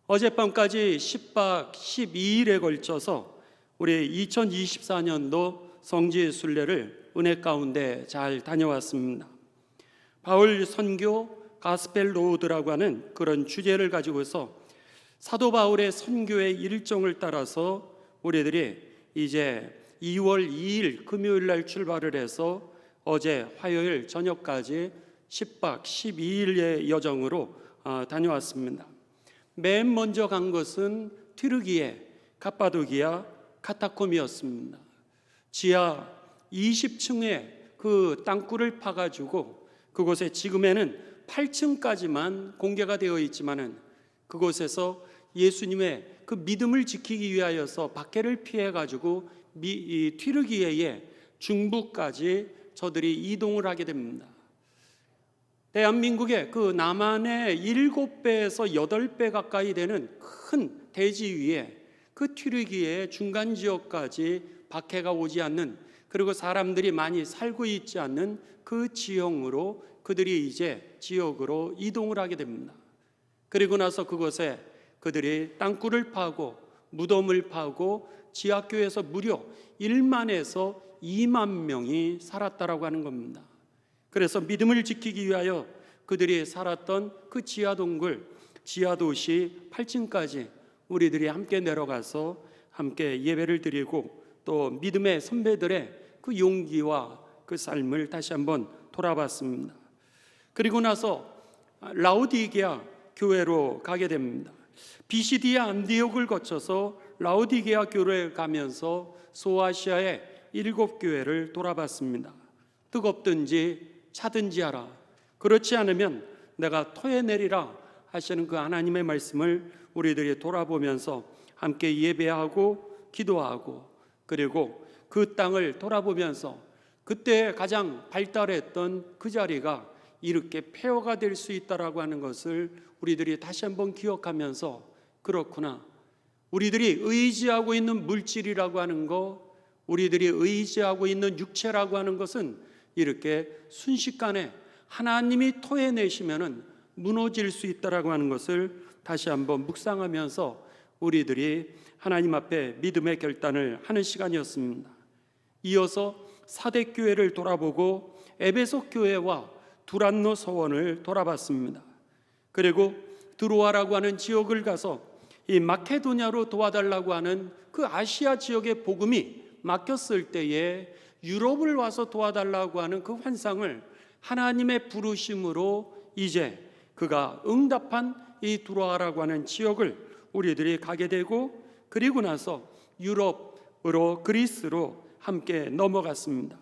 어젯밤까지 10박 12일에 걸쳐서 우리 2024년도 성지 순례를 은혜 가운데 잘 다녀왔습니다. 바울 선교 가스펠 로드라고 하는 그런 주제를 가지고서 사도 바울의 선교의 일정을 따라서 우리들이 이제 2월 2일 금요일 날 출발을 해서 어제 화요일 저녁까지 10박 12일의 여정으로 다녀왔습니다. 맨 먼저 간 것은 튀르기예, 갑바도기아, 카타콤이었습니다. 지하 20층의 그 땅굴을 파가지고 그곳에 지금에는 8층까지만 공개가 되어 있지만은 그곳에서 예수님의 그 믿음을 지키기 위하여서 박해를 피해 가지고 이 튀르기예의 중부까지 저들이 이동을 하게 됩니다. 대한민국의 그 남한의 7배에서 8배 가까이 되는 큰 대지 위에 그 튀르기예의 중간 지역까지 박해가 오지 않는, 그리고 사람들이 많이 살고 있지 않는 그 지형으로 그들이 이제 지역으로 이동을 하게 됩니다. 그리고 나서 그곳에 그들이 땅굴을 파고 무덤을 파고 지하교에서 무려 1만에서 2만 명이 살았다라고 하는 겁니다. 그래서 믿음을 지키기 위하여 그들이 살았던 그 지하동굴, 지하도시 8층까지 우리들이 함께 내려가서 함께 예배를 드리고 또 믿음의 선배들의 그 용기와 그 삶을 다시 한번 돌아봤습니다. 그리고 나서 라오디게아 교회로 가게 됩니다. 비시디아 안디옥을 거쳐서 라오디게아 교회에 가면서 소아시아의 7교회를 돌아봤습니다. 뜨겁든지 차든지 하라, 그렇지 않으면 내가 토해내리라 하시는 그 하나님의 말씀을 우리들이 돌아보면서 함께 예배하고 기도하고, 그리고 그 땅을 돌아보면서 그때 가장 발달했던 그 자리가 이렇게 폐허가 될 수 있다라고 하는 것을 우리들이 다시 한번 기억하면서, 그렇구나, 우리들이 의지하고 있는 물질이라고 하는 거, 우리들이 의지하고 있는 육체라고 하는 것은 이렇게 순식간에 하나님이 토해내시면은 무너질 수 있다라고 하는 것을 다시 한번 묵상하면서 우리들이 하나님 앞에 믿음의 결단을 하는 시간이었습니다. 이어서 사대교회를 돌아보고 에베소 교회와 두란노 서원을 돌아봤습니다. 그리고 드로아라고 하는 지역을 가서 이 마케도냐로 도와달라고 하는 그 아시아 지역의 복음이 막혔을 때에 유럽을 와서 도와달라고 하는 그 환상을 하나님의 부르심으로 이제 그가 응답한 이 드로아라고 하는 지역을 우리들이 가게 되고, 그리고 나서 유럽으로 그리스로 함께 넘어갔습니다.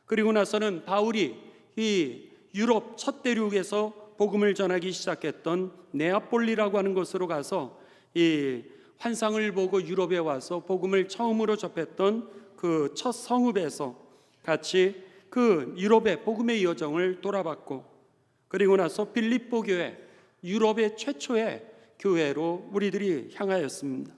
그리고 나서는 바울이 이 유럽 첫 대륙에서 복음을 전하기 시작했던 네아폴리라고 하는 곳으로 가서 이 환상을 보고 유럽에 와서 복음을 처음으로 접했던 그 첫 성읍에서 같이 그 유럽의 복음의 여정을 돌아봤고, 그리고 나서 빌립보 교회, 유럽의 최초의 교회로 우리들이 향하였습니다.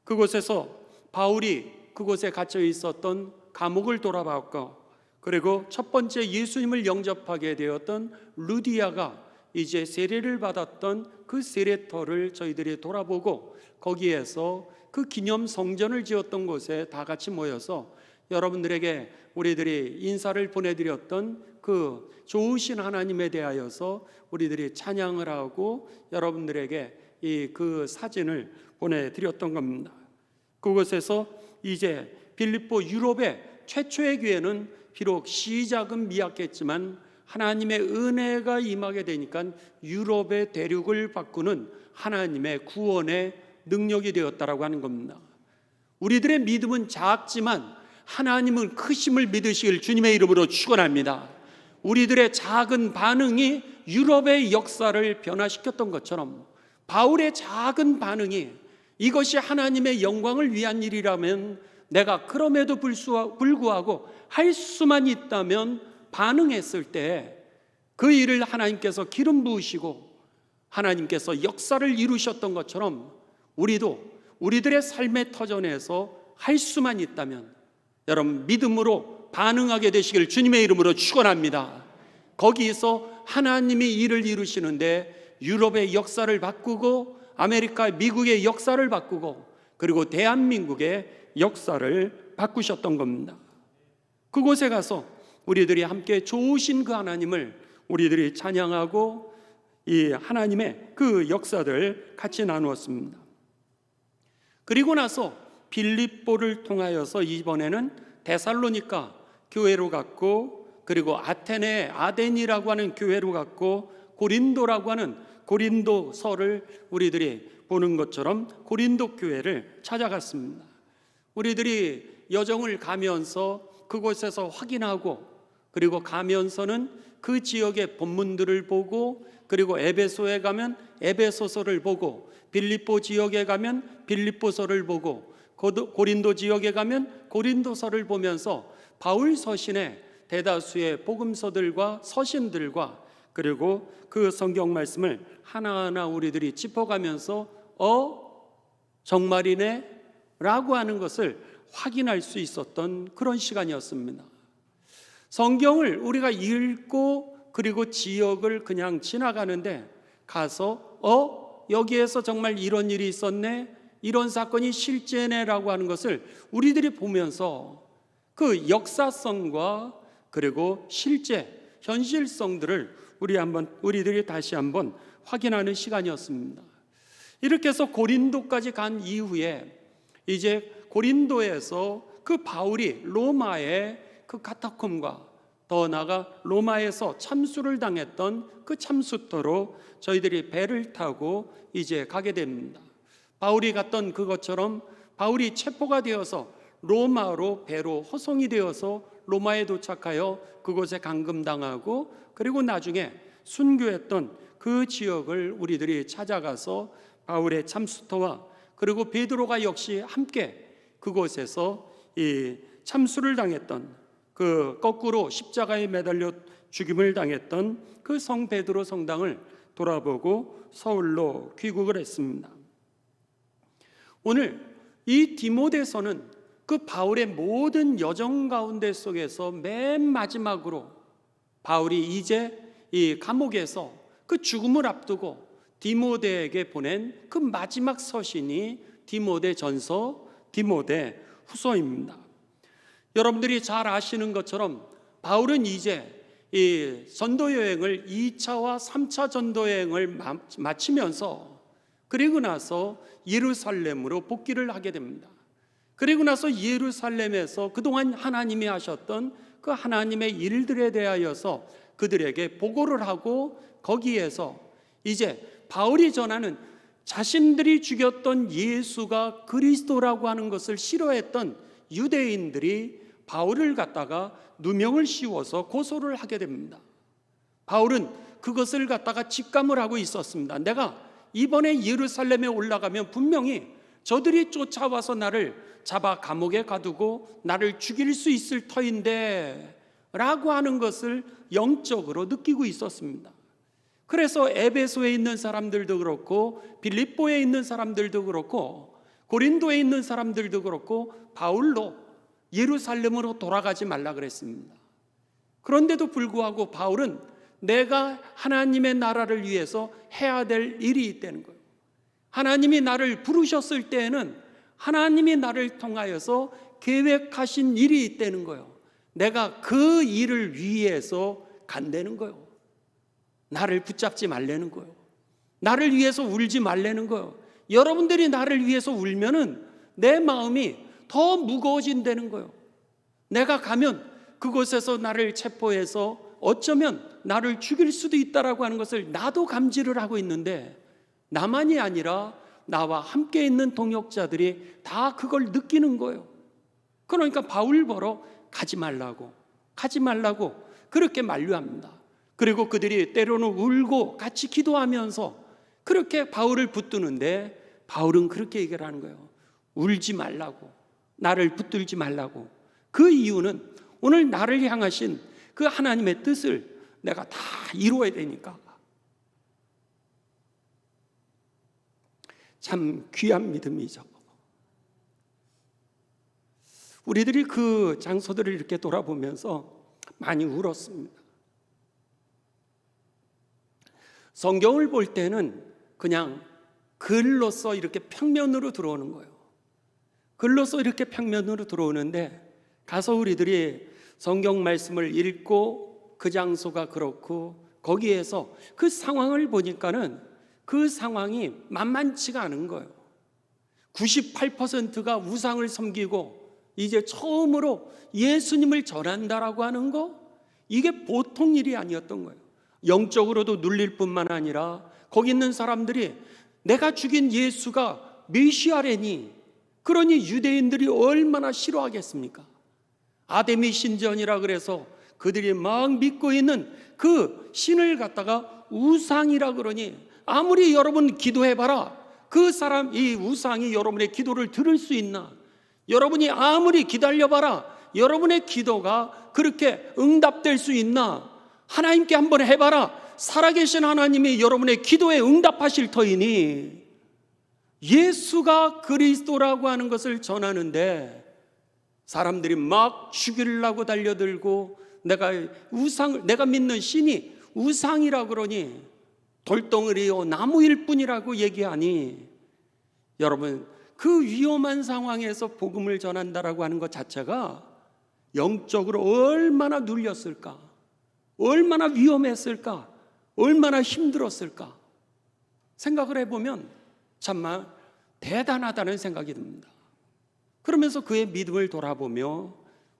그곳에서 바울이 그곳에 갇혀 있었던 감옥을 돌아봤고, 그리고 첫 번째 예수님을 영접하게 되었던 루디아가 이제 세례를 받았던 그 세례터를 저희들이 돌아보고, 거기에서 그 기념 성전을 지었던 곳에 다 같이 모여서 여러분들에게 우리들이 인사를 보내드렸던 그 좋으신 하나님에 대하여서 우리들이 찬양을 하고 여러분들에게 그 사진을 보내드렸던 겁니다. 그곳에서 이제 빌립보 유럽의 최초의 교회는 비록 시작은 미약했지만 하나님의 은혜가 임하게 되니까 유럽의 대륙을 바꾸는 하나님의 구원의 능력이 되었다라고 하는 겁니다. 우리들의 믿음은 작지만 하나님은 크심을 믿으시길 주님의 이름으로 축원합니다. 우리들의 작은 반응이 유럽의 역사를 변화시켰던 것처럼 바울의 작은 반응이 이것이 하나님의 영광을 위한 일이라면, 내가 그럼에도 불구하고 할 수만 있다면 반응했을 때 그 일을 하나님께서 기름 부으시고 하나님께서 역사를 이루셨던 것처럼 우리도 우리들의 삶의 터전에서 할 수만 있다면 여러분 믿음으로 반응하게 되시길 주님의 이름으로 축원합니다. 거기서 하나님이 일을 이루시는데 유럽의 역사를 바꾸고 아메리카, 미국의 역사를 바꾸고 그리고 대한민국의 역사를 바꾸셨던 겁니다. 그곳에 가서 우리들이 함께 좋으신 그 하나님을 우리들이 찬양하고 이 하나님의 그 역사들 같이 나누었습니다. 그리고 나서 빌립보를 통하여서 이번에는 데살로니가 교회로 갔고, 그리고 아테네, 아덴이라고 하는 교회로 갔고, 고린도라고 하는 고린도서를 우리들이 보는 것처럼 고린도 교회를 찾아갔습니다. 우리들이 여정을 가면서 그곳에서 확인하고, 그리고 가면서는 그 지역의 본문들을 보고, 그리고 에베소에 가면 에베소서를 보고, 빌립보 지역에 가면 빌립보서를 보고, 고린도 지역에 가면 고린도서를 보면서 바울 서신의 대다수의 복음서들과 서신들과 그리고 그 성경 말씀을 하나하나 우리들이 짚어가면서 정말이네 라고 하는 것을 확인할 수 있었던 그런 시간이었습니다. 성경을 우리가 읽고 그리고 지역을 그냥 지나가는데 가서 여기에서 정말 이런 일이 있었네, 이런 사건이 실제네 라고 하는 것을 우리들이 보면서 그 역사성과 그리고 실제 현실성들을 우리들이 다시 한번 확인하는 시간이었습니다. 이렇게 해서 고린도까지 간 이후에 이제 고린도에서 그 바울이 로마의 그 카타콤과 더 나아가 로마에서 참수를 당했던 그 참수터로 저희들이 배를 타고 이제 가게 됩니다. 바울이 갔던 그것처럼 바울이 체포가 되어서 로마로 배로 호송이 되어서 로마에 도착하여 그곳에 감금당하고, 그리고 나중에 순교했던 그 지역을 우리들이 찾아가서 바울의 참수터와 그리고 베드로가 역시 함께 그곳에서 이 참수를 당했던, 그 거꾸로 십자가에 매달려 죽임을 당했던 그 성 베드로 성당을 돌아보고 서울로 귀국을 했습니다. 오늘 이 디모데서는 그 바울의 모든 여정 가운데 속에서 맨 마지막으로 바울이 이제 이 감옥에서 그 죽음을 앞두고 디모데에게 보낸 그 마지막 서신이 디모데 전서, 디모데 후서입니다. 여러분들이 잘 아시는 것처럼 바울은 이제 이 전도 여행을 2차와 3차 전도 여행을 마치면서 그리고 나서 예루살렘으로 복귀를 하게 됩니다. 그리고 나서 예루살렘에서 그동안 하나님이 하셨던 그 하나님의 일들에 대하여서 그들에게 보고를 하고, 거기에서 이제 바울이 전하는 자신들이 죽였던 예수가 그리스도라고 하는 것을 싫어했던 유대인들이 바울을 갖다가 누명을 씌워서 고소를 하게 됩니다. 바울은 그것을 갖다가 직감을 하고 있었습니다. 내가 이번에 예루살렘에 올라가면 분명히 저들이 쫓아와서 나를 잡아 감옥에 가두고 나를 죽일 수 있을 터인데 라고 하는 것을 영적으로 느끼고 있었습니다. 그래서 에베소에 있는 사람들도 그렇고 빌립보에 있는 사람들도 그렇고 고린도에 있는 사람들도 그렇고 바울로 예루살렘으로 돌아가지 말라 그랬습니다. 그런데도 불구하고 바울은 내가 하나님의 나라를 위해서 해야 될 일이 있다는 거예요. 하나님이 나를 부르셨을 때에는 하나님이 나를 통하여서 계획하신 일이 있다는 거예요. 내가 그 일을 위해서 간다는 거예요. 나를 붙잡지 말라는 거예요. 나를 위해서 울지 말라는 거예요. 여러분들이 나를 위해서 울면은 내 마음이 더 무거워진다는 거예요. 내가 가면 그곳에서 나를 체포해서 어쩌면 나를 죽일 수도 있다라고 하는 것을 나도 감지를 하고 있는데, 나만이 아니라 나와 함께 있는 동역자들이 다 그걸 느끼는 거예요. 그러니까 바울 보러 가지 말라고 그렇게 만류합니다. 그리고 그들이 때로는 울고 같이 기도하면서 그렇게 바울을 붙드는데, 바울은 그렇게 얘기를 하는 거예요. 울지 말라고, 나를 붙들지 말라고. 그 이유는 오늘 나를 향하신 그 하나님의 뜻을 내가 다 이루어야 되니까. 참 귀한 믿음이죠. 우리들이 그 장소들을 이렇게 돌아보면서 많이 울었습니다. 성경을 볼 때는 그냥 글로써 이렇게 평면으로 들어오는 거예요. 글로써 이렇게 평면으로 들어오는데 가서 우리들이 성경 말씀을 읽고 그 장소가 그렇고 거기에서 그 상황을 보니까는 그 상황이 만만치가 않은 거예요. 98%가 우상을 섬기고 이제 처음으로 예수님을 전한다라고 하는 거, 이게 보통 일이 아니었던 거예요. 영적으로도 눌릴 뿐만 아니라 거기 있는 사람들이 내가 죽인 예수가 메시아래니, 그러니 유대인들이 얼마나 싫어하겠습니까? 아데미 신전이라 그래서 그들이 막 믿고 있는 그 신을 갖다가 우상이라 그러니 아무리 여러분 기도해봐라, 그 사람, 이 우상이 여러분의 기도를 들을 수 있나? 여러분이 아무리 기다려봐라, 여러분의 기도가 그렇게 응답될 수 있나? 하나님께 한번 해봐라, 살아계신 하나님이 여러분의 기도에 응답하실 터이니. 예수가 그리스도라고 하는 것을 전하는데 사람들이 막 죽이려고 달려들고, 내가 믿는 신이 우상이라 그러니 돌덩어리요 나무일 뿐이라고 얘기하니, 여러분 그 위험한 상황에서 복음을 전한다라고 하는 것 자체가 영적으로 얼마나 눌렸을까, 얼마나 위험했을까, 얼마나 힘들었을까 생각을 해보면 정말 대단하다는 생각이 듭니다. 그러면서 그의 믿음을 돌아보며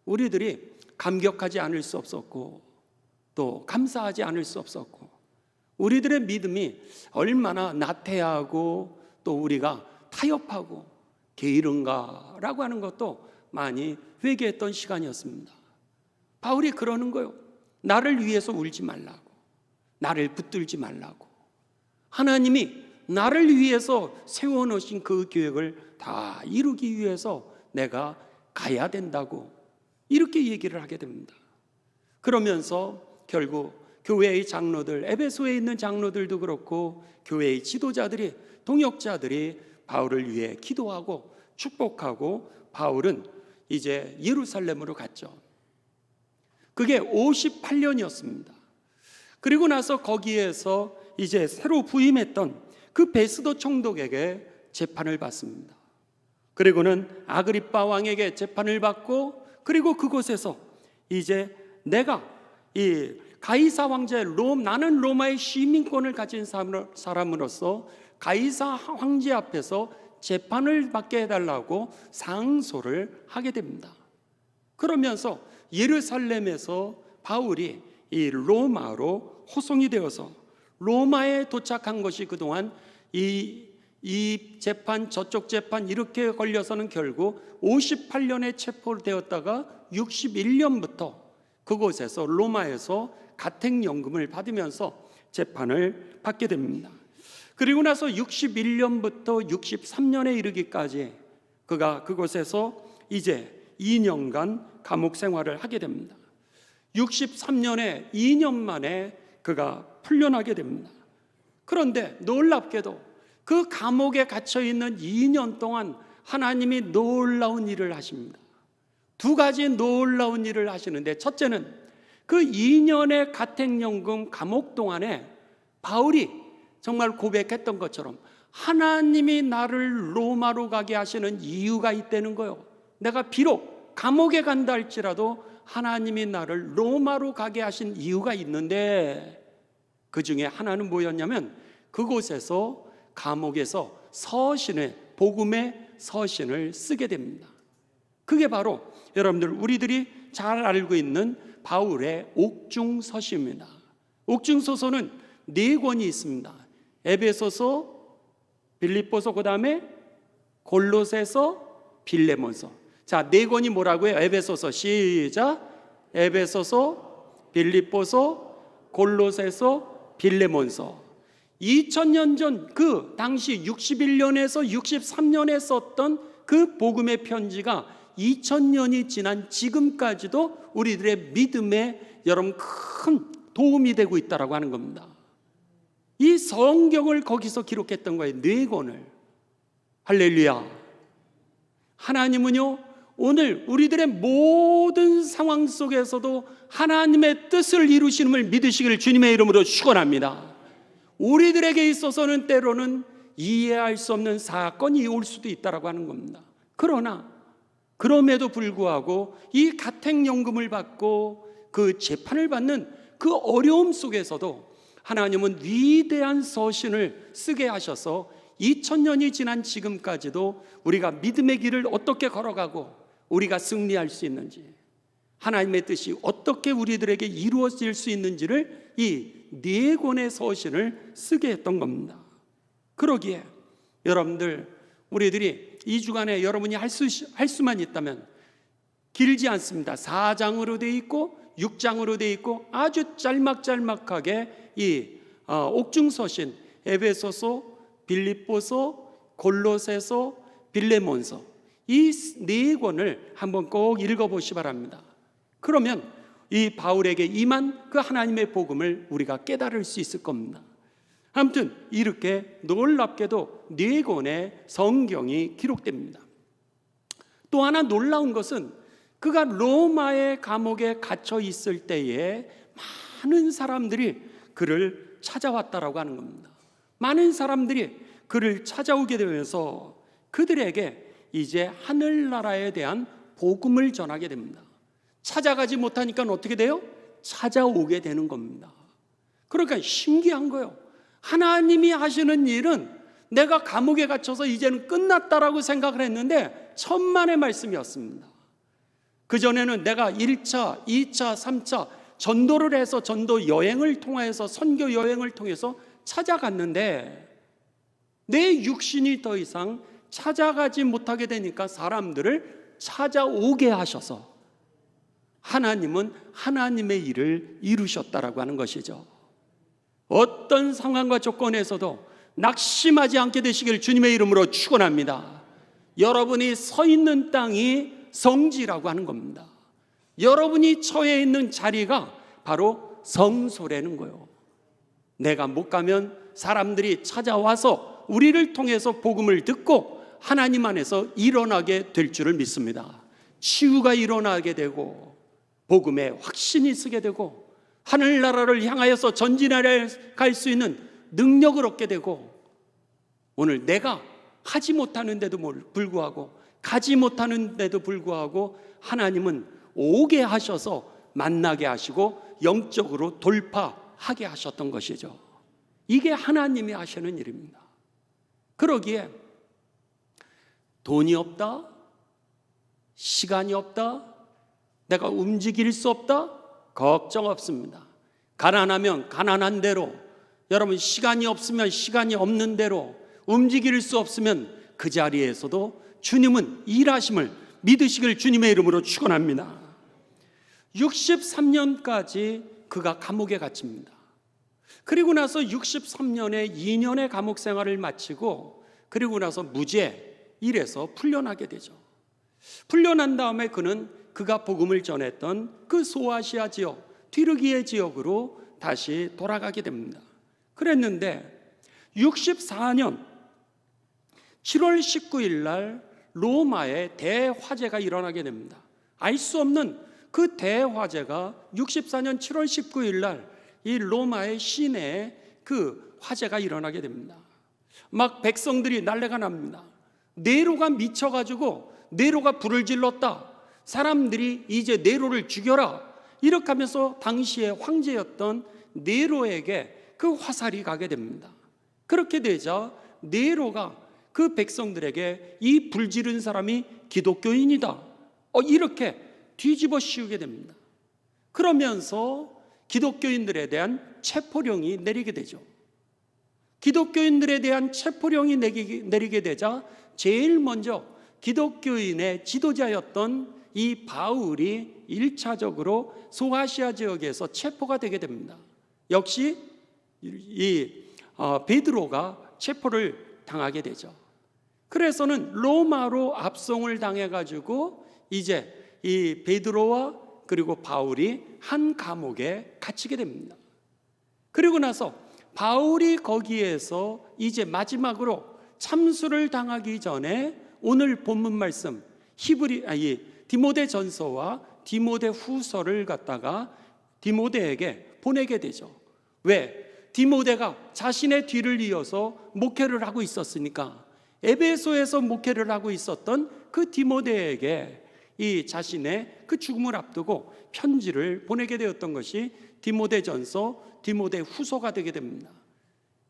우리들이 감격하지 않을 수 없었고 또 감사하지 않을 수 없었고, 우리들의 믿음이 얼마나 나태하고 또 우리가 타협하고 게으른가라고 하는 것도 많이 회개했던 시간이었습니다. 바울이 그러는 거예요. 나를 위해서 울지 말라고, 나를 붙들지 말라고. 하나님이 나를 위해서 세워놓으신 그 계획을 다 이루기 위해서 내가 가야 된다고 이렇게 얘기를 하게 됩니다. 그러면서 결국 교회의 장로들, 에베소에 있는 장로들도 그렇고 교회의 지도자들이, 동역자들이 바울을 위해 기도하고 축복하고 바울은 이제 예루살렘으로 갔죠. 그게 58년이었습니다. 그리고 나서 거기에서 이제 새로 부임했던 그 베스도 총독에게 재판을 받습니다. 그리고는 아그리빠 왕에게 재판을 받고, 그리고 그곳에서 이제 내가 이 가이사 황제 나는 로마의 시민권을 가진 사람으로서 가이사 황제 앞에서 재판을 받게 해달라고 상소를 하게 됩니다. 그러면서 예루살렘에서 바울이 이 로마로 호송이 되어서 로마에 도착한 것이 그동안 이 재판 저쪽 재판 이렇게 걸려서는 결국 58년에 체포되었다가 61년부터 그곳에서 로마에서 가택연금을 받으면서 재판을 받게 됩니다. 그리고 나서 61년부터 63년에 이르기까지 그가 그곳에서 이제 2년간 감옥 생활을 하게 됩니다. 63년에 2년 만에 그가 풀려나게 됩니다. 그런데 놀랍게도 그 감옥에 갇혀있는 2년 동안 하나님이 놀라운 일을 하십니다. 두 가지 놀라운 일을 하시는데, 첫째는 그 2년의 가택연금 감옥 동안에 바울이 정말 고백했던 것처럼 하나님이 나를 로마로 가게 하시는 이유가 있다는 거예요. 내가 비록 감옥에 간다 할지라도 하나님이 나를 로마로 가게 하신 이유가 있는데, 그 중에 하나는 뭐였냐면 그곳에서 감옥에서 서신을, 복음의 서신을 쓰게 됩니다. 그게 바로 여러분들 우리들이 잘 알고 있는 바울의 옥중서신입니다. 옥중서서는 4권이 있습니다. 에베소서, 빌립보서, 그 다음에 골로새서, 빌레몬서. 자, 4권이 뭐라고요? 에베소서, 시작. 에베소서, 빌립보서, 골로새서, 빌레몬서. 2000년 전 그 당시 61년에서 63년에 썼던 그 복음의 편지가 2000년이 지난 지금까지도 우리들의 믿음에 여러분 큰 도움이 되고 있다라고 하는 겁니다. 이 성경을 거기서 기록했던 거예요. 4권을. 할렐루야. 하나님은요, 오늘 우리들의 모든 상황 속에서도 하나님의 뜻을 이루시는 걸 믿으시기를 주님의 이름으로 축원합니다. 우리들에게 있어서는 때로는 이해할 수 없는 사건이 올 수도 있다라고 하는 겁니다. 그러나 그럼에도 불구하고 이 가택연금을 받고 그 재판을 받는 그 어려움 속에서도 하나님은 위대한 서신을 쓰게 하셔서 2000년이 지난 지금까지도 우리가 믿음의 길을 어떻게 걸어가고 우리가 승리할 수 있는지, 하나님의 뜻이 어떻게 우리들에게 이루어질 수 있는지를 이 4권의 서신을 쓰게 했던 겁니다. 그러기에 여러분들, 우리들이 2주간에 여러분이 할 수만 있다면 길지 않습니다. 4장으로 되어 있고 6장으로 되어 있고 아주 짤막짤막하게 이 옥중서신, 에베소서, 빌립보서, 골로새서, 빌레몬서, 이 4권을 한번 꼭 읽어보시 바랍니다. 그러면 이 바울에게 임한 그 하나님의 복음을 우리가 깨달을 수 있을 겁니다. 아무튼 이렇게 놀랍게도 4권의 성경이 기록됩니다. 또 하나 놀라운 것은 그가 로마의 감옥에 갇혀 있을 때에 많은 사람들이 그를 찾아왔다라고 하는 겁니다. 많은 사람들이 그를 찾아오게 되면서 그들에게 이제 하늘나라에 대한 복음을 전하게 됩니다. 찾아가지 못하니까 어떻게 돼요? 찾아오게 되는 겁니다. 그러니까 신기한 거예요. 하나님이 하시는 일은 내가 감옥에 갇혀서 이제는 끝났다라고 생각을 했는데 천만의 말씀이었습니다. 그전에는 내가 1차, 2차, 3차 전도를 해서 전도 여행을 통해서, 선교 여행을 통해서 찾아갔는데 내 육신이 더 이상 찾아가지 못하게 되니까 사람들을 찾아오게 하셔서 하나님은 하나님의 일을 이루셨다라고 하는 것이죠. 어떤 상황과 조건에서도 낙심하지 않게 되시기를 주님의 이름으로 축원합니다. 여러분이 서 있는 땅이 성지라고 하는 겁니다. 여러분이 처해 있는 자리가 바로 성소라는 거예요. 내가 못 가면 사람들이 찾아와서 우리를 통해서 복음을 듣고 하나님 안에서 일어나게 될 줄을 믿습니다. 치유가 일어나게 되고 복음에 확신이 쓰게 되고 하늘나라를 향하여서 전진하려 갈 수 있는 능력을 얻게 되고, 오늘 내가 하지 못하는데도 불구하고, 가지 못하는데도 불구하고 하나님은 오게 하셔서 만나게 하시고 영적으로 돌파하게 하셨던 것이죠. 이게 하나님이 하시는 일입니다. 그러기에 돈이 없다, 시간이 없다, 내가 움직일 수 없다, 걱정 없습니다. 가난하면 가난한 대로, 여러분 시간이 없으면 시간이 없는 대로, 움직일 수 없으면 그 자리에서도 주님은 일하심을 믿으시길 주님의 이름으로 축원합니다. 63년까지 그가 감옥에 갇힙니다. 그리고 나서 63년에 2년의 감옥 생활을 마치고 그리고 나서 무죄 1에서 풀려나게 되죠. 풀려난 다음에 그는 그가 복음을 전했던 그 소아시아 지역, 튀르기예 지역으로 다시 돌아가게 됩니다. 그랬는데 64년 7월 19일 날 로마에 대화재가 일어나게 됩니다. 알 수 없는 그 대화재가 64년 7월 19일 날 이 로마의 시내에 그 화재가 일어나게 됩니다. 막 백성들이 난리가 납니다. 네로가 미쳐가지고 네로가 불을 질렀다. 사람들이 이제 네로를 죽여라. 이렇게 하면서 당시의 황제였던 네로에게 그 화살이 가게 됩니다. 그렇게 되자 네로가 그 백성들에게 이 불 지른 사람이 기독교인이다, 이렇게 뒤집어 씌우게 됩니다. 그러면서 기독교인들에 대한 체포령이 내리게 되죠. 기독교인들에 대한 체포령이 내리게 되자 제일 먼저 기독교인의 지도자였던 이 바울이 1차적으로 소아시아 지역에서 체포가 되게 됩니다. 역시 이 베드로가 체포를 당하게 되죠. 그래서는 로마로 압송을 당해가지고 이제 이 베드로와 그리고 바울이 한 감옥에 갇히게 됩니다. 그리고 나서 바울이 거기에서 이제 마지막으로 참수를 당하기 전에 오늘 본문 말씀 디모데 전서와 디모데 후서를 갖다가 디모데에게 보내게 되죠. 왜? 디모데가 자신의 뒤를 이어서 목회를 하고 있었으니까 에베소에서 목회를 하고 있었던 그 디모데에게 이 자신의 그 죽음을 앞두고 편지를 보내게 되었던 것이 디모데전서, 디모데후서가 되게 됩니다.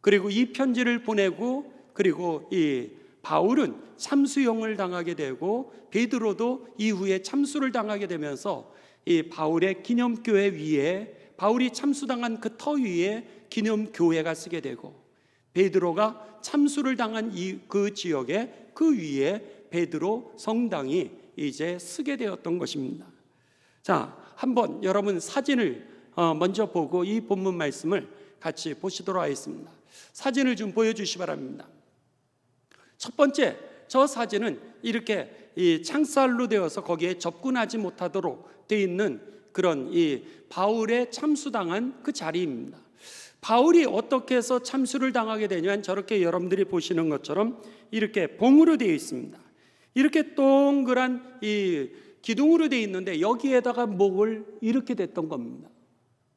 그리고 이 편지를 보내고 그리고 이 바울은 참수형을 당하게 되고 베드로도 이후에 참수를 당하게 되면서 이 바울의 기념교회 위에, 바울이 참수당한 그 터 위에 기념교회가 쓰게 되고, 베드로가 참수를 당한 그 지역에 그 위에 베드로 성당이 이제 쓰게 되었던 것입니다. 자, 한번 여러분 사진을 먼저 보고 이 본문 말씀을 같이 보시도록 하겠습니다. 사진을 좀 보여주시기 바랍니다. 첫 번째, 저 사진은 이렇게 이 창살로 되어서 거기에 접근하지 못하도록 되어 있는 그런 이 바울의 참수당한 그 자리입니다. 바울이 어떻게 해서 참수를 당하게 되냐면 저렇게 여러분들이 보시는 것처럼 이렇게 봉으로 되어 있습니다. 이렇게 동그란 이 기둥으로 되어 있는데 여기에다가 목을 이렇게 댔던 겁니다.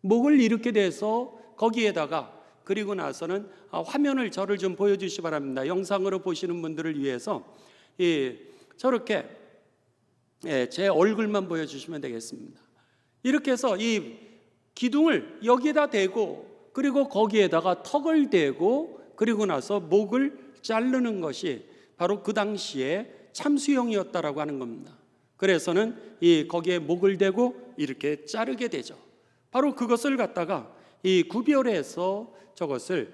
목을 이렇게 대서 거기에다가, 그리고 나서는 화면을 저를 좀 보여주시기 바랍니다. 영상으로 보시는 분들을 위해서 저렇게 제 얼굴만 보여주시면 되겠습니다. 이렇게 해서 이 기둥을 여기에다 대고 그리고 거기에다가 턱을 대고 그리고 나서 목을 자르는 것이 바로 그 당시에 참수형이었다라고 하는 겁니다. 그래서는 거기에 목을 대고 이렇게 자르게 되죠. 바로 그것을 갖다가 이 구별해서 저것을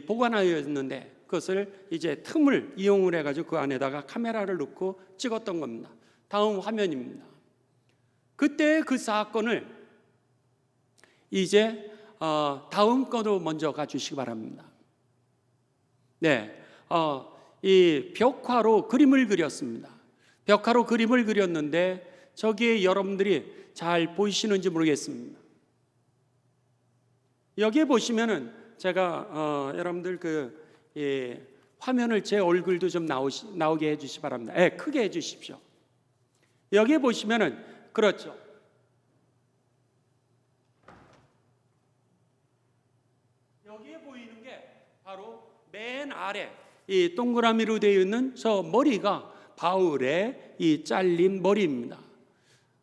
보관하였는데 그것을 이제 틈을 이용을 해가지고 그 안에다가 카메라를 넣고 찍었던 겁니다. 다음 화면입니다. 그때 그 사건을 이제 다음 거로 먼저 가주시기 바랍니다. 네, 이 벽화로 그림을 그렸습니다. 벽화로 그림을 그렸는데 저기에 여러분들이 잘 보이시는지 모르겠습니다. 여기에 보시면은 제가 여러분들 화면을 제 얼굴도 좀 나오게 해주시기 바랍니다. 네, 크게 해주십시오. 여기에 보시면은 그렇죠. 여기에 보이는 게 바로 맨 아래 이 동그라미로 되어 있는 저 머리가 바울의 이 잘린 머리입니다.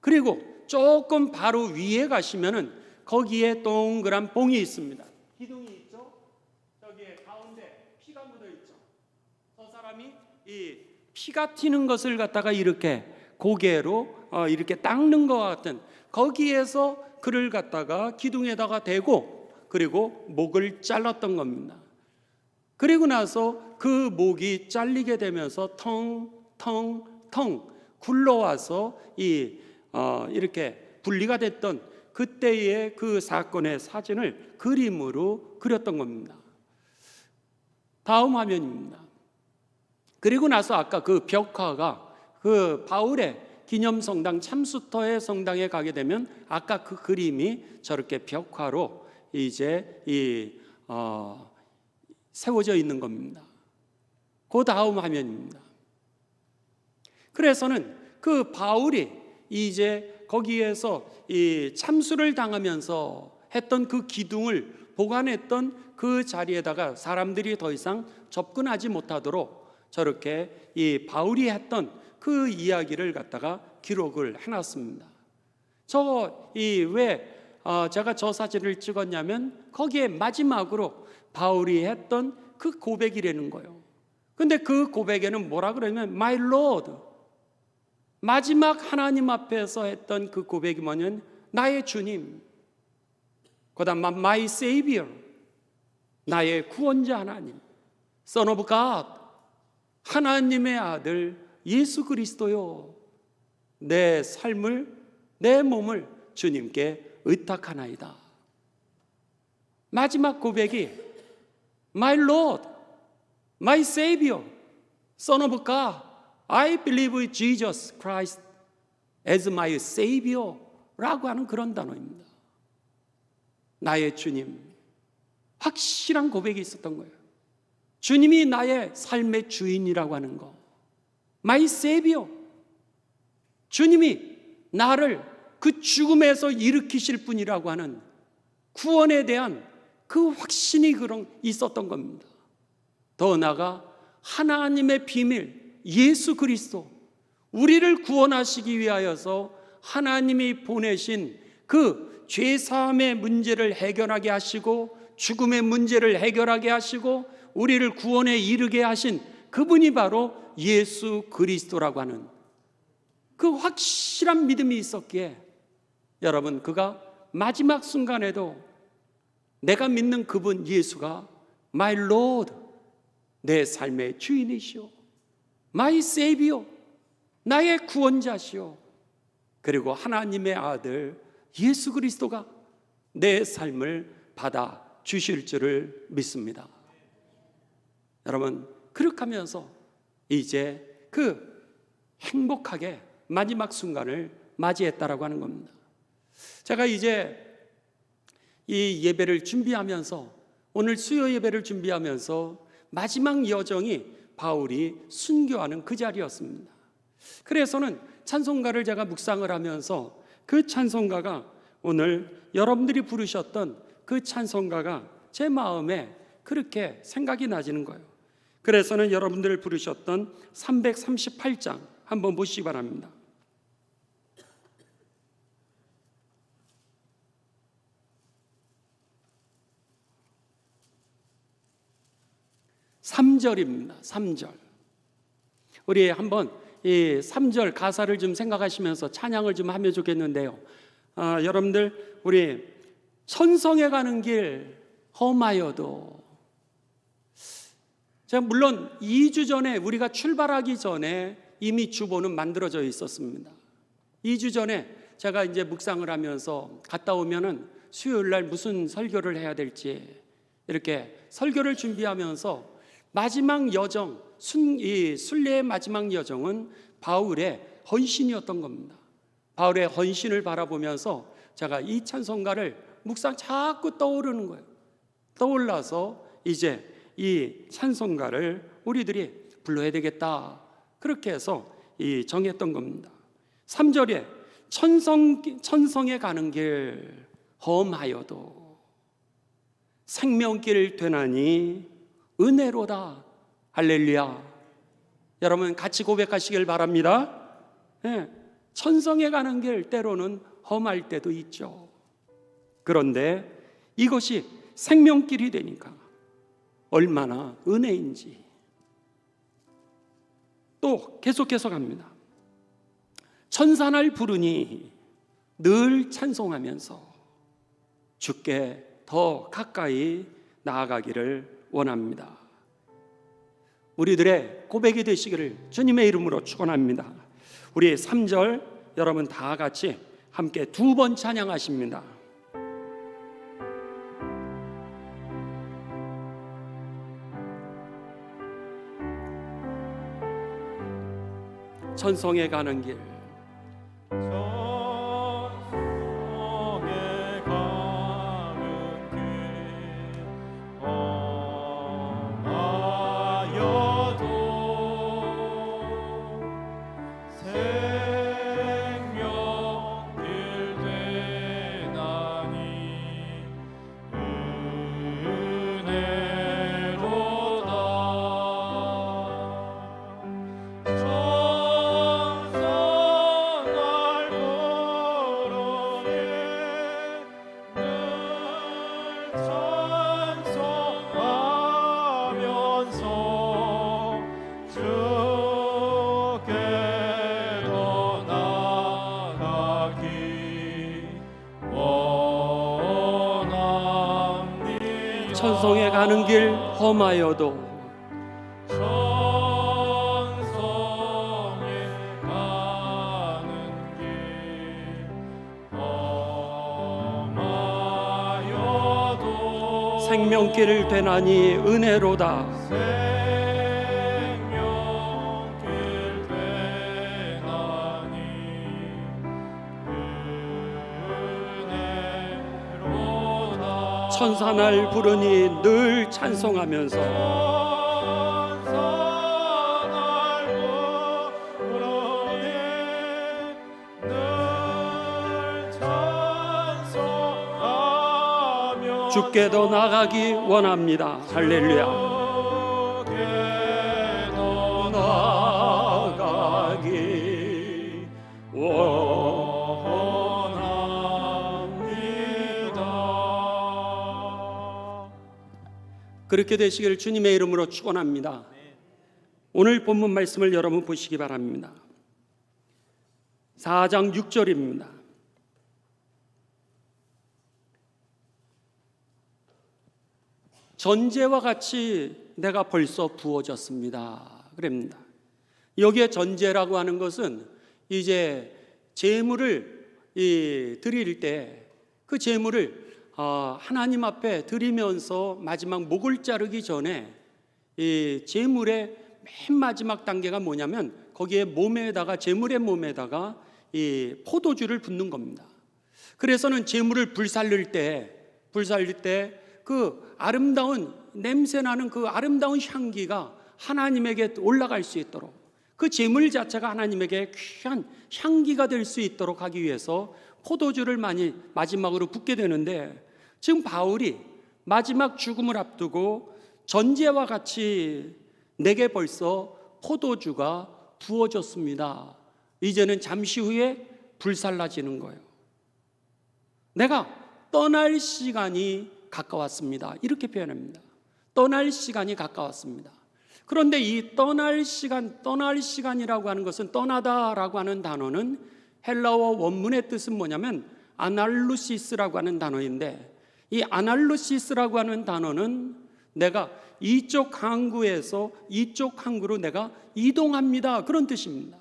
그리고 조금 바로 위에 가시면은 거기에 동그란 봉이 있습니다. 기둥이 있죠. 저기에 가운데 피가 묻어 있죠. 저 사람이 이 피가 튀는 것을 갖다가 이렇게 고개로 이렇게 닦는 것 같은, 거기에서 그를 갖다가 기둥에다가 대고 그리고 목을 잘랐던 겁니다. 그리고 나서 그 목이 잘리게 되면서 텅텅텅 굴러와서 이렇게 분리가 됐던 그때의 그 사건의 사진을 그림으로 그렸던 겁니다. 다음 화면입니다. 그리고 나서 아까 그 벽화가 그 바울의 기념성당 참수터의 성당에 가게 되면 아까 그 그림이 저렇게 벽화로 이제 세워져 있는 겁니다. 그 다음 화면입니다. 그래서는 그 바울이 이제 거기에서 이 참수를 당하면서 했던 그 기둥을 보관했던 그 자리에다가 사람들이 더 이상 접근하지 못하도록 저렇게 이 바울이 했던 그 이야기를 갖다가 기록을 해놨습니다. 왜 제가 저 사진을 찍었냐면 거기에 마지막으로 바울이 했던 그 고백이라는 거예요. 근데 그 고백에는 뭐라 그러냐면 My Lord, 마지막 하나님 앞에서 했던 그 고백이 뭐냐면 나의 주님, 그 다음 My Savior, 나의 구원자 하나님, Son of God, 하나님의 아들 예수 그리스도요, 내 삶을, 내 몸을 주님께 의탁하나이다. 마지막 고백이 My Lord, My Savior, Son of God, I believe in Jesus Christ as my Savior 라고 하는 그런 단어입니다. 나의 주님, 확실한 고백이 있었던 거예요. 주님이 나의 삶의 주인이라고 하는 거, My Savior, 주님이 나를 그 죽음에서 일으키실 분이라고 하는 구원에 대한 그 확신이 그런 있었던 겁니다. 더 나아가 하나님의 비밀 예수 그리스도, 우리를 구원하시기 위하여서 하나님이 보내신 그 죄사함의 문제를 해결하게 하시고 죽음의 문제를 해결하게 하시고 우리를 구원에 이르게 하신 그분이 바로 예수 그리스도라고 하는 그 확실한 믿음이 있었기에 여러분, 그가 마지막 순간에도 내가 믿는 그분 예수가 My Lord, 내 삶의 주인이시오, My Savior, 나의 구원자시오, 그리고 하나님의 아들 예수 그리스도가 내 삶을 받아 주실 줄을 믿습니다. 여러분, 그렇게 하면서 이제 그 행복하게 마지막 순간을 맞이했다라고 하는 겁니다. 제가 이제 이 예배를 준비하면서, 오늘 수요 예배를 준비하면서 마지막 여정이 바울이 순교하는 그 자리였습니다. 그래서는 찬송가를 제가 묵상을 하면서 그 찬송가가, 오늘 여러분들이 부르셨던 그 찬송가가 제 마음에 그렇게 생각이 나지는 거예요. 그래서는 여러분들 부르셨던 338장 한번 보시기 바랍니다. 3절입니다. 3절. 우리 한번 이 3절 가사를 좀 생각하시면서 찬양을 좀 하면 좋겠는데요. 여러분들, 우리 천성에 가는 길 험하여도, 제가 물론 2주 전에 우리가 출발하기 전에 이미 주보는 만들어져 있었습니다. 2주 전에 제가 이제 묵상을 하면서 갔다 오면은 수요일 날 무슨 설교를 해야 될지 이렇게 설교를 준비하면서 마지막 여정, 이 순례의 마지막 여정은 바울의 헌신이었던 겁니다. 바울의 헌신을 바라보면서 제가 이 찬송가를 묵상 자꾸 떠오르는 거예요. 떠올라서 이제 이 찬송가를 우리들이 불러야 되겠다, 그렇게 해서 이 정했던 겁니다. 3절에 천성에 가는 길 험하여도 생명길 되나니 은혜로다. 할렐루야. 여러분 같이 고백하시길 바랍니다. 네, 천성에 가는 길 때로는 험할 때도 있죠. 그런데 이것이 생명길이 되니까 얼마나 은혜인지. 또 계속해서 갑니다. 천사날 부르니 늘 찬송하면서 주께 더 가까이 나아가기를 원합니다. 우리들의 고백이 되시기를 주님의 이름으로 축원합니다. 우리 3절 여러분 다 같이 함께 2번 찬양하십니다. 천성에 가는 길 천성에 가는 길 험하여도 생명길을 되나니 은혜로다. 천사날 부르니 늘 찬송하면서 주께도 나가기 원합니다. 할렐루야. 나가기 원합니다. 그렇게 되시기를 주님의 이름으로 축원합니다. 오늘 본문 말씀을 여러분 보시기 바랍니다. 4장 6절입니다. 전제와 같이 내가 벌써 부어졌습니다. 그럽니다. 여기에 전제라고 하는 것은 이제 제물을 드릴 때 그 제물을 하나님 앞에 드리면서 마지막 목을 자르기 전에 이 제물의 맨 마지막 단계가 뭐냐면 거기에 몸에다가 제물의 몸에다가 이 포도주를 붓는 겁니다. 그래서는 제물을 불살릴 때 그 아름다운 냄새나는 그 아름다운 향기가 하나님에게 올라갈 수 있도록, 그 제물 자체가 하나님에게 귀한 향기가 될 수 있도록 하기 위해서 포도주를 많이 마지막으로 붓게 되는데, 지금 바울이 마지막 죽음을 앞두고 전제와 같이 내게 벌써 포도주가 부어졌습니다. 이제는 잠시 후에 불살라지는 거예요. 내가 떠날 시간이 가까웠습니다. 이렇게 표현합니다. 떠날 시간이 가까웠습니다. 그런데 이 떠날 시간이라고 하는 것은, 떠나다라고 하는 단어는 헬라어 원문의 뜻은 뭐냐면 아날루시스라고 하는 단어인데, 이 아날루시스라고 하는 단어는 내가 이쪽 항구에서 이쪽 항구로 내가 이동합니다, 그런 뜻입니다.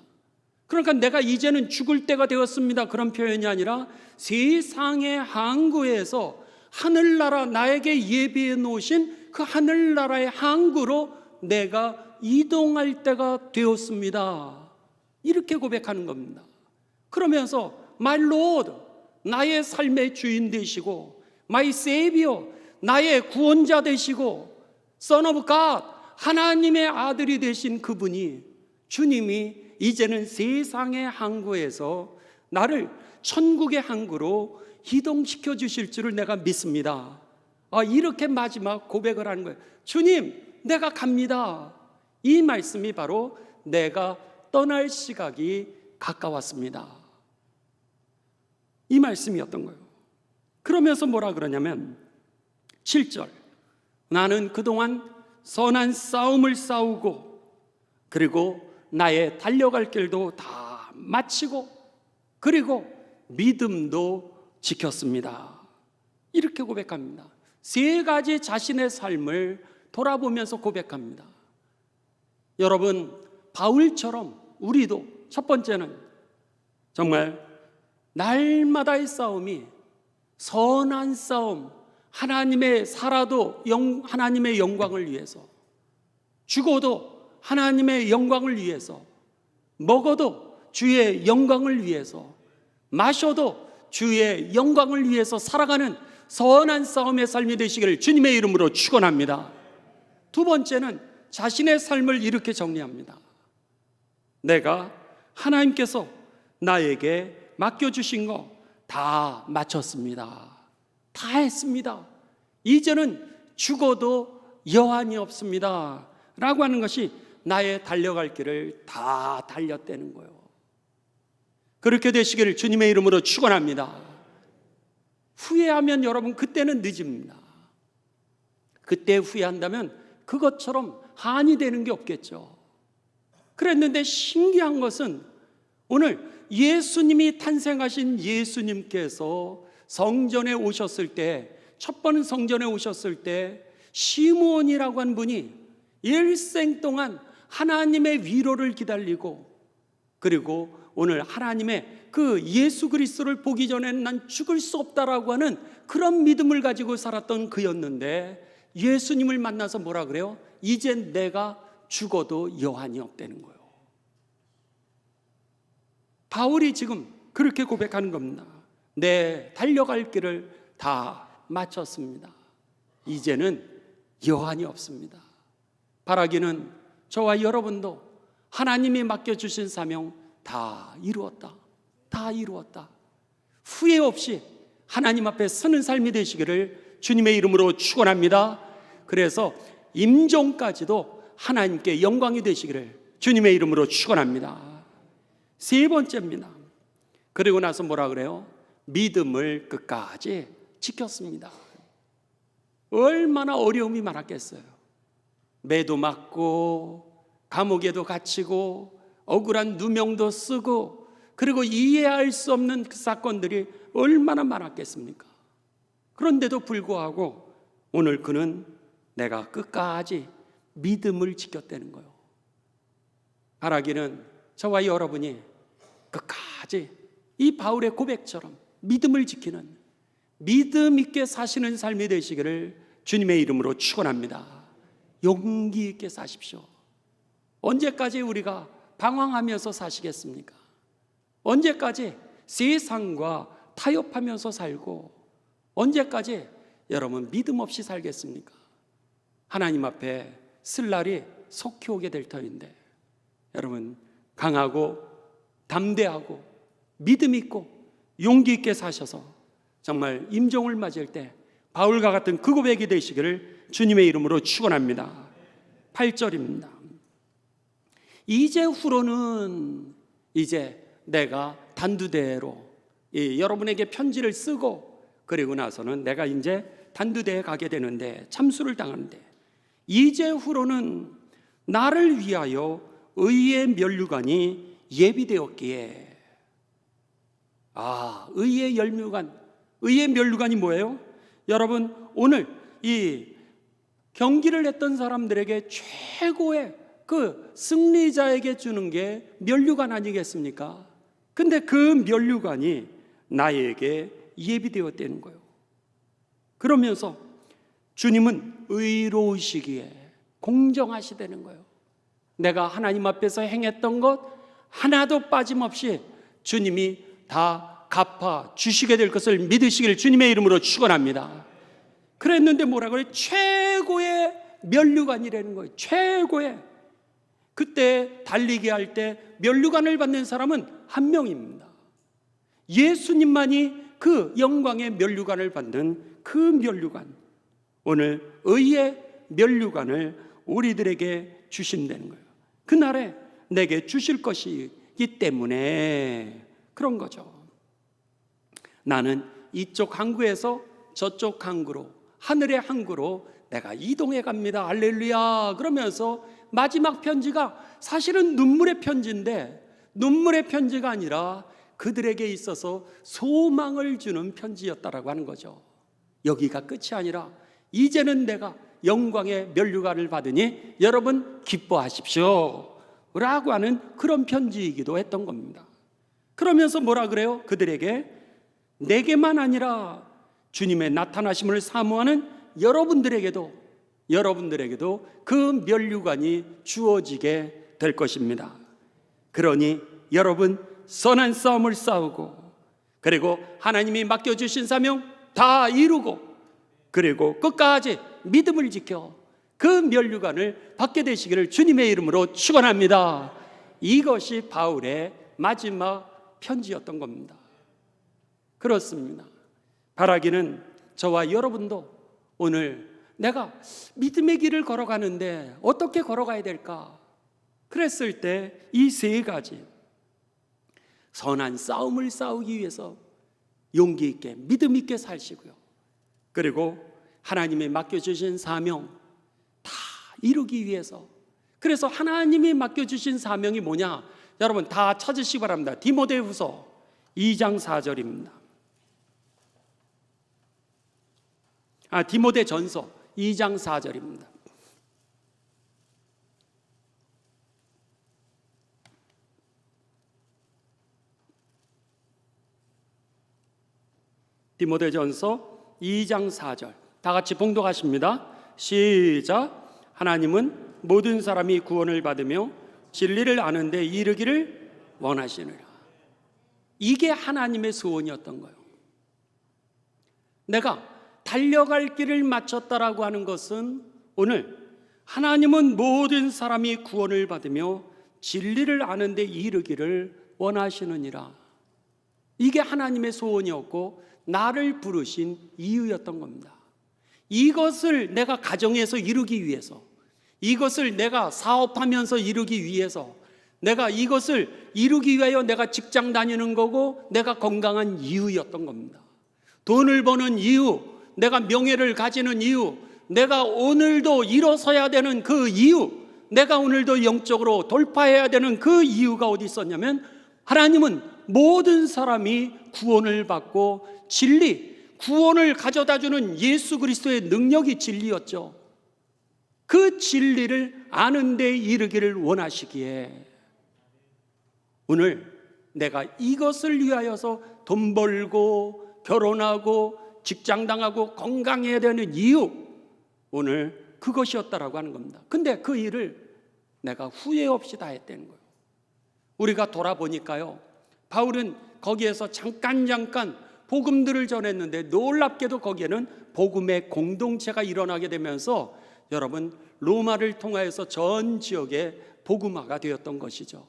그러니까 내가 이제는 죽을 때가 되었습니다, 그런 표현이 아니라 세상의 항구에서 하늘나라, 나에게 예비해 놓으신 그 하늘나라의 항구로 내가 이동할 때가 되었습니다, 이렇게 고백하는 겁니다. 그러면서 My Lord, 나의 삶의 주인 되시고, My Savior, 나의 구원자 되시고, Son of God, 하나님의 아들이 되신 그분이, 주님이 이제는 세상의 항구에서 나를 천국의 항구로 이동시켜 주실 줄을 내가 믿습니다. 이렇게 마지막 고백을 하는 거예요. 주님, 내가 갑니다. 이 말씀이 바로 내가 떠날 시각이 가까웠습니다, 이 말씀이었던 거예요. 그러면서 뭐라 그러냐면 7절, 나는 그동안 선한 싸움을 싸우고 그리고 나의 달려갈 길도 다 마치고 그리고 믿음도 지켰습니다, 이렇게 고백합니다. 세 가지 자신의 삶을 돌아보면서 고백합니다. 여러분, 바울처럼 우리도 첫 번째는 정말 날마다의 싸움이 선한 싸움, 하나님의 살아도 하나님의 영광을 위해서, 죽어도 하나님의 영광을 위해서, 먹어도 주의 영광을 위해서, 마셔도 주의 영광을 위해서 살아가는 선한 싸움의 삶이 되시기를 주님의 이름으로 축원합니다. 두 번째는 자신의 삶을 이렇게 정리합니다. 내가 하나님께서 나에게 맡겨주신 거 다 마쳤습니다, 다 했습니다, 이제는 죽어도 여한이 없습니다 라고 하는 것이 나의 달려갈 길을 다 달렸다는 거예요. 그렇게 되시기를 주님의 이름으로 축원합니다. 후회하면 여러분, 그때는 늦습니다. 그때 후회한다면 그것처럼 한이 되는 게 없겠죠. 그랬는데 신기한 것은 오늘 예수님이 탄생하신 예수님께서 성전에 오셨을 때, 첫 번 성전에 오셨을 때 시므온이라고 한 분이 일생 동안 하나님의 위로를 기다리고, 그리고 오늘 하나님의 그 예수 그리스도를 보기 전에는 난 죽을 수 없다라고 하는 그런 믿음을 가지고 살았던 그였는데, 예수님을 만나서 뭐라 그래요? 이제 내가 죽어도 여한이 없다는 거예요. 바울이 지금 그렇게 고백하는 겁니다. 내 달려갈 길을 다 마쳤습니다, 이제는 여한이 없습니다. 바라기는 저와 여러분도 하나님이 맡겨주신 사명 다 이루었다, 다 이루었다, 후회 없이 하나님 앞에 서는 삶이 되시기를 주님의 이름으로 축원합니다. 그래서 임종까지도 하나님께 영광이 되시기를 주님의 이름으로 축원합니다. 세 번째입니다. 그리고 나서 뭐라 그래요? 믿음을 끝까지 지켰습니다. 얼마나 어려움이 많았겠어요. 매도 맞고 감옥에도 갇히고 억울한 누명도 쓰고, 그리고 이해할 수 없는 그 사건들이 얼마나 많았겠습니까? 그런데도 불구하고 오늘 그는 내가 끝까지 믿음을 지켰다는 거예요. 바라기는 저와 여러분이 끝까지 이 바울의 고백처럼 믿음을 지키는, 믿음 있게 사시는 삶이 되시기를 주님의 이름으로 축원합니다. 용기 있게 사십시오. 언제까지 우리가 방황하면서 사시겠습니까? 언제까지 세상과 타협하면서 살고, 언제까지 여러분 믿음 없이 살겠습니까? 하나님 앞에 쓸 날이 속히 오게 될 터인데, 여러분 강하고 담대하고 믿음 있고 용기 있게 사셔서 정말 임종을 맞을 때 바울과 같은 그 고백이 되시기를 주님의 이름으로 축원합니다. 8절입니다. 이제후로는 이제 내가 단두대로 여러분에게 편지를 쓰고, 그리고 나서는 내가 이제 단두대에 가게 되는데, 참수를 당하는데, 이제후로는 나를 위하여 의의 면류관이 예비되었기에. 의의 면류관, 의의 면류관이 뭐예요? 여러분 오늘 이 경기를 했던 사람들에게 최고의 그 승리자에게 주는 게 면류관 아니겠습니까? 근데 그 면류관이 나에게 예비되었다는 거예요. 그러면서 주님은 의로우시기에 공정하시다는 거예요. 내가 하나님 앞에서 행했던 것 하나도 빠짐없이 주님이 다 갚아 주시게 될 것을 믿으시길 주님의 이름으로 축원합니다. 그랬는데 뭐라 그래요? 최고의 면류관이라는 거예요. 최고의. 그때 달리기 할 때 면류관을 받는 사람은 한 명입니다. 예수님만이 그 영광의 면류관을 받는 그 면류관, 오늘 의의 면류관을 우리들에게 주신다는 거예요. 그날에 내게 주실 것이기 때문에 그런 거죠. 나는 이쪽 항구에서 저쪽 항구로, 하늘의 항구로 내가 이동해 갑니다. 할렐루야. 그러면서 마지막 편지가 사실은 눈물의 편지인데, 눈물의 편지가 아니라 그들에게 있어서 소망을 주는 편지였다라고 하는 거죠. 여기가 끝이 아니라 이제는 내가 영광의 면류관을 받으니 여러분 기뻐하십시오 라고 하는 그런 편지이기도 했던 겁니다. 그러면서 뭐라 그래요? 그들에게 내게만 아니라 주님의 나타나심을 사모하는 여러분들에게도 그 면류관이 주어지게 될 것입니다. 그러니 여러분 선한 싸움을 싸우고, 그리고 하나님이 맡겨주신 사명 다 이루고, 그리고 끝까지 믿음을 지켜 그 면류관을 받게 되시기를 주님의 이름으로 축원합니다. 이것이 바울의 마지막 편지였던 겁니다. 그렇습니다. 바라기는 저와 여러분도 오늘 내가 믿음의 길을 걸어가는데 어떻게 걸어가야 될까? 그랬을 때 이 세 가지 선한 싸움을 싸우기 위해서 용기 있게 믿음 있게 사시고요, 그리고 하나님이 맡겨주신 사명 다 이루기 위해서, 그래서 하나님이 맡겨주신 사명이 뭐냐? 여러분 다 찾으시기 바랍니다. 디모데후서 2장 4절입니다. 디모데전서 2장 4절입니다. 디모데전서 2장 4절 다 같이 봉독하십니다. 시작. 하나님은 모든 사람이 구원을 받으며 진리를 아는 데 이르기를 원하시느라. 이게 하나님의 소원이었던 거예요. 내가 달려갈 길을 마쳤다라고 하는 것은 오늘 하나님은 모든 사람이 구원을 받으며 진리를 아는 데 이르기를 원하시느니라. 이게 하나님의 소원이었고 나를 부르신 이유였던 겁니다. 이것을 내가 가정에서 이루기 위해서, 이것을 내가 사업하면서 이루기 위해서, 내가 이것을 이루기 위하여 내가 직장 다니는 거고 내가 건강한 이유였던 겁니다. 돈을 버는 이유, 내가 명예를 가지는 이유, 내가 오늘도 일어서야 되는 그 이유, 내가 오늘도 영적으로 돌파해야 되는 그 이유가 어디 있었냐면, 하나님은 모든 사람이 구원을 받고 진리, 구원을 가져다주는 예수 그리스도의 능력이 진리였죠. 그 진리를 아는 데 이르기를 원하시기에 오늘 내가 이것을 위하여서 돈 벌고 결혼하고 직장 당하고 건강해야 되는 이유, 오늘 그것이었다라고 하는 겁니다. 근데 그 일을 내가 후회 없이 다 했다는 거예요. 우리가 돌아보니까요, 바울은 거기에서 잠깐 복음들을 전했는데 놀랍게도 거기에는 복음의 공동체가 일어나게 되면서 여러분, 로마를 통하여서 전 지역에 복음화가 되었던 것이죠.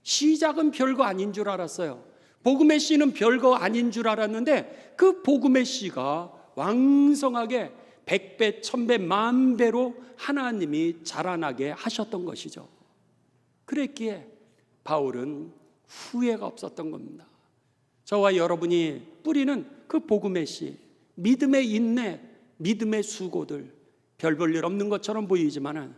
시작은 별거 아닌 줄 알았어요. 복음의 씨는 별거 아닌 줄 알았는데 그 복음의 씨가 왕성하게 100배, 1000배, 만배로 하나님이 자라나게 하셨던 것이죠. 그랬기에 바울은 후회가 없었던 겁니다. 저와 여러분이 뿌리는 그 복음의 씨, 믿음의 인내, 믿음의 수고들, 별 볼 일 없는 것처럼 보이지만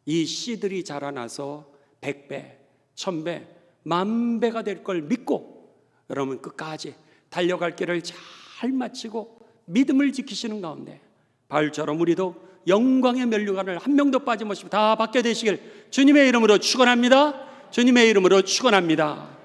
이 씨들이 자라나서 100배, 1000배, 만배가 될 걸 믿고 여러분 끝까지 달려갈 길을 잘 마치고 믿음을 지키시는 가운데 바울처럼 우리도 영광의 면류관을 한 명도 빠짐없이 다 받게 되시길 주님의 이름으로 축원합니다. 주님의 이름으로 축원합니다.